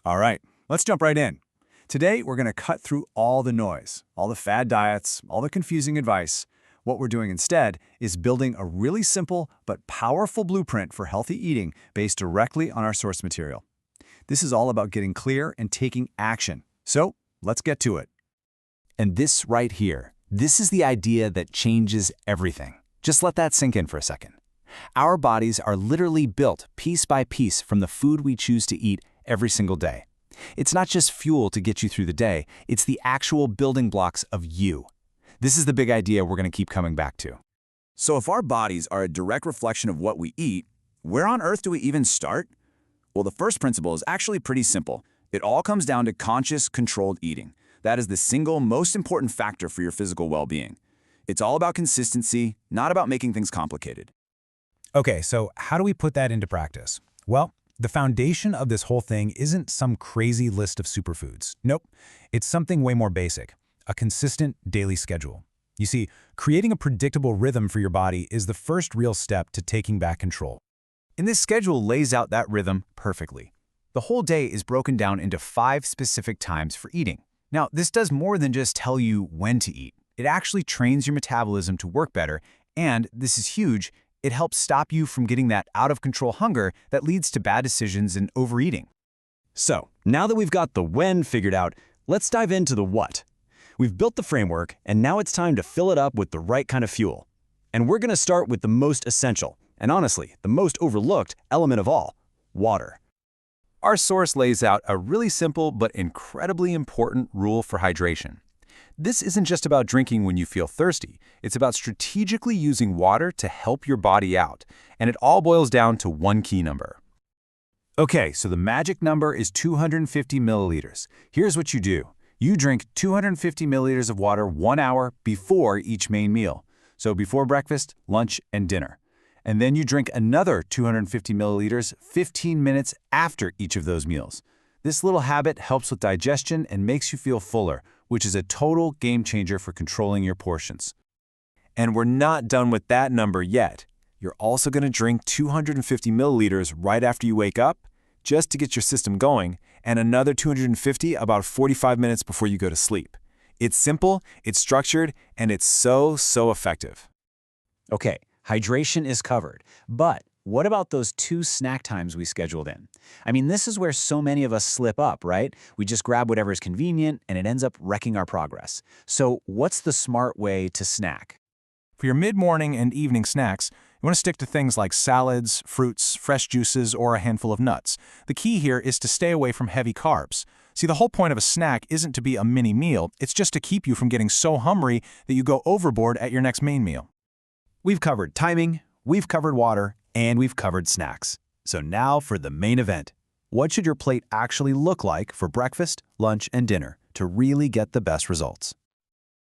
All right, let's jump right in. Today, we're going to cut through all the noise, all the fad diets, all the confusing advice. What we're doing instead is building a really simple but powerful blueprint for healthy eating based directly on our source material. This is all about getting clear and taking action. So, let's get to it. And this right here, this is the idea that changes everything. Just let that sink in for a second. Our bodies are literally built piece by piece from the food we choose to eat every single day. It's not just fuel to get you through the day, it's the actual building blocks of you. This is the big idea we're going to keep coming back to. So if our bodies are a direct reflection of what we eat, where on earth do we even start? Well, the first principle is actually pretty simple. It all comes down to conscious, controlled eating. That is the single most important factor for your physical well-being. It's all about consistency, not about making things complicated. Okay, so how do we put that into practice? Well, the foundation of this whole thing isn't some crazy list of superfoods. Nope, it's something way more basic, a consistent daily schedule. You see, creating a predictable rhythm for your body is the first real step to taking back control. And this schedule lays out that rhythm perfectly. The whole day is broken down into 5 specific times for eating. Now, this does more than just tell you when to eat. It actually trains your metabolism to work better, and this is huge, it helps stop you from getting that out-of-control hunger that leads to bad decisions and overeating. So, now that we've got the when figured out, let's dive into the what. We've built the framework, and now it's time to fill it up with the right kind of fuel. And we're going to start with the most essential, and honestly, the most overlooked element of all, water. Our source lays out a really simple but incredibly important rule for hydration. This isn't just about drinking when you feel thirsty. It's about strategically using water to help your body out. And it all boils down to one key number. Okay, so the magic number is 250 milliliters. Here's what you do. You drink 250 milliliters of water 1 hour before each main meal. So before breakfast, lunch, and dinner. And then you drink another 250 milliliters 15 minutes after each of those meals. This little habit helps with digestion and makes you feel fuller, which is a total game changer for controlling your portions. And we're not done with that number yet. You're also going to drink 250 milliliters right after you wake up, just to get your system going, and another 250 about 45 minutes before you go to sleep. It's simple, it's structured, and it's so effective. Okay, hydration is covered, but what about those 2 snack times we scheduled in? I mean, this is where so many of us slip up, right? We just grab whatever is convenient, and it ends up wrecking our progress. So what's the smart way to snack? For your mid-morning and evening snacks, you want to stick to things like salads, fruits, fresh juices, or a handful of nuts. The key here is to stay away from heavy carbs. See, the whole point of a snack isn't to be a mini meal, it's just to keep you from getting so hungry that you go overboard at your next main meal. We've covered timing, we've covered water, and we've covered snacks. So now for the main event. What should your plate actually look like for breakfast, lunch, and dinner to really get the best results?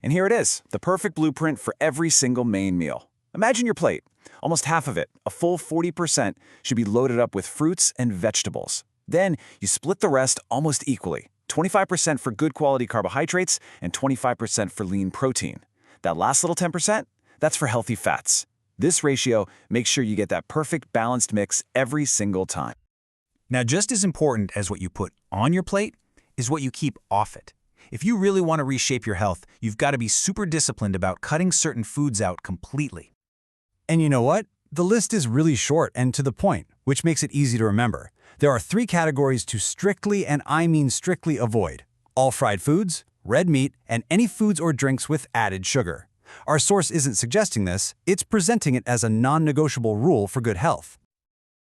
And here it is, the perfect blueprint for every single main meal. Imagine your plate. Almost half of it, a full 40%, should be loaded up with fruits and vegetables. Then you split the rest almost equally, 25% for good quality carbohydrates and 25% for lean protein. That last little 10%, that's for healthy fats. This ratio makes sure you get that perfect balanced mix every single time. Now, just as important as what you put on your plate is what you keep off it. If you really want to reshape your health, you've got to be super disciplined about cutting certain foods out completely. And you know what? The list is really short and to the point, which makes it easy to remember. There are 3 categories to strictly, and I mean strictly, avoid: all fried foods, red meat, and any foods or drinks with added sugar. Our source isn't suggesting this, it's presenting it as a non-negotiable rule for good health.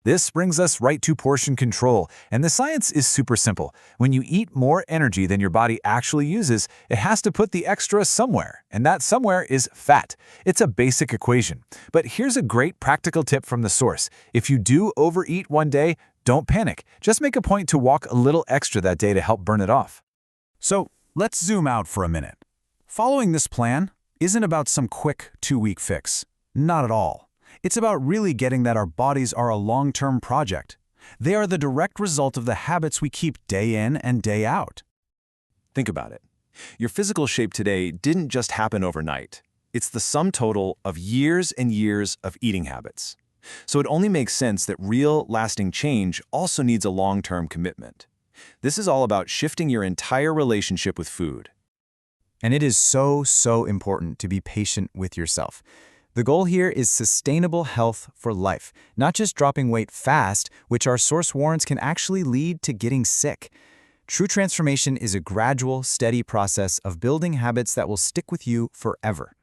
This brings us right to portion control, and the science is super simple. When you eat more energy than your body actually uses, it has to put the extra somewhere, and that somewhere is fat. It's a basic equation. But here's a great practical tip from the source. If you do overeat one day, don't panic. Just make a point to walk a little extra that day to help burn it off. So let's zoom out for a minute. Following this plan isn't about some quick 2-week fix. Not at all. It's about really getting that our bodies are a long-term project. They are the direct result of the habits we keep day in and day out. Think about it. Your physical shape today didn't just happen overnight. It's the sum total of years and years of eating habits. So it only makes sense that real, lasting change also needs a long-term commitment. This is all about shifting your entire relationship with food. And it is so, so important to be patient with yourself. The goal here is sustainable health for life, not just dropping weight fast, which our source warns can actually lead to getting sick. True transformation is a gradual, steady process of building habits that will stick with you forever.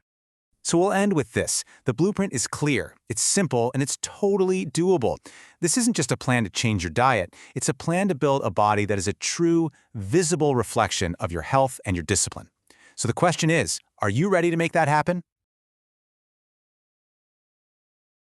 So we'll end with this. The blueprint is clear, it's simple, and it's totally doable. This isn't just a plan to change your diet. It's a plan to build a body that is a true, visible reflection of your health and your discipline. So the question is, are you ready to make that happen?